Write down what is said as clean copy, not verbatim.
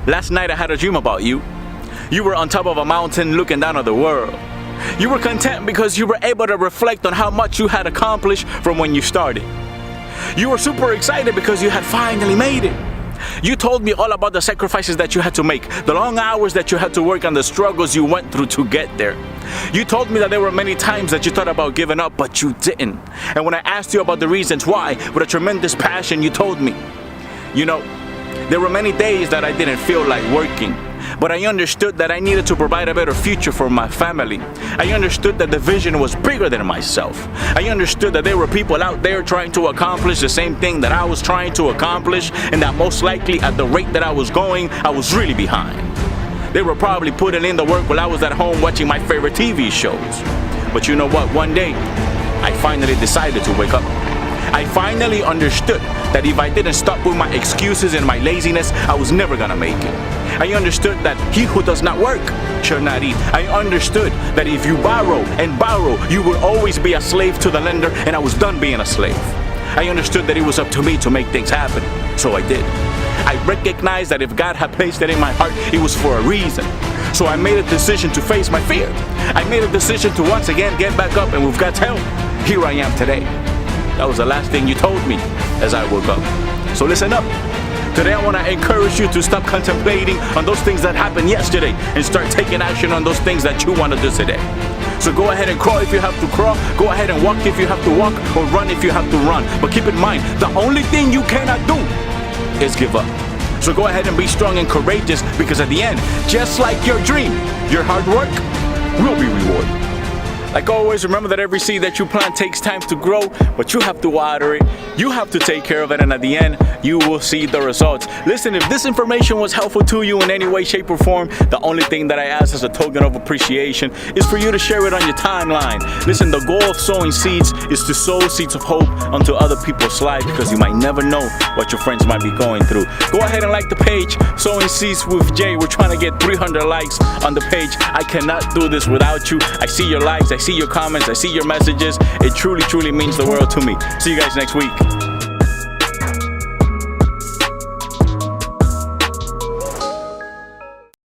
Last night I had a dream about you. You were on top of a mountain looking down at the world. You were content because you were able to reflect on how much you had accomplished from when you started. You were super excited because you had finally made it. You told me all about the sacrifices that you had to make, the long hours that you had to work, and the struggles you went through to get there. You told me that there were many times that you thought about giving up, but you didn't. And when I asked you about the reasons why, with a tremendous passion, you told me. You know, there were many days that I didn't feel like working, but I understood that I needed to provide a better future for my family. I understood that the vision was bigger than myself. I understood that there were people out there trying to accomplish the same thing that I was trying to accomplish, and that most likely at the rate that I was going, I was really behind. They were probably putting in the work while I was at home watching my favorite TV shows. But you know what? One day, I finally decided to wake up. I finally understood that if I didn't stop with my excuses and my laziness, I was never gonna make it. I understood that he who does not work shall not eat. I understood that if you borrow and borrow, you will always be a slave to the lender, and I was done being a slave. I understood that it was up to me to make things happen, so I did. I recognized that if God had placed it in my heart, it was for a reason. So I made a decision to face my fear. I made a decision to once again get back up, and with God's help, here I am today. That was the last thing you told me as I woke up. So listen up. Today I want to encourage you to stop contemplating on those things that happened yesterday and start taking action on those things that you want to do today. So go ahead and crawl if you have to crawl, go ahead and walk if you have to walk, or run if you have to run. But keep in mind, the only thing you cannot do is give up. So go ahead and be strong and courageous, because at the end, just like your dream, your hard work will be rewarded. Like always, remember that every seed that you plant takes time to grow, but you have to water it, you have to take care of it, and at the end, you will see the results. Listen, if this information was helpful to you in any way, shape, or form, the only thing that I ask as a token of appreciation is for you to share it on your timeline. Listen, the goal of sowing seeds is to sow seeds of hope onto other people's lives, because you might never know what your friends might be going through. Go ahead and like the page, Sowing Seeds with Jay. We're trying to get 300 likes on the page. I cannot do this without you. I see your likes, I see your comments, I see your messages. It truly, truly means the world to me. See you guys next week.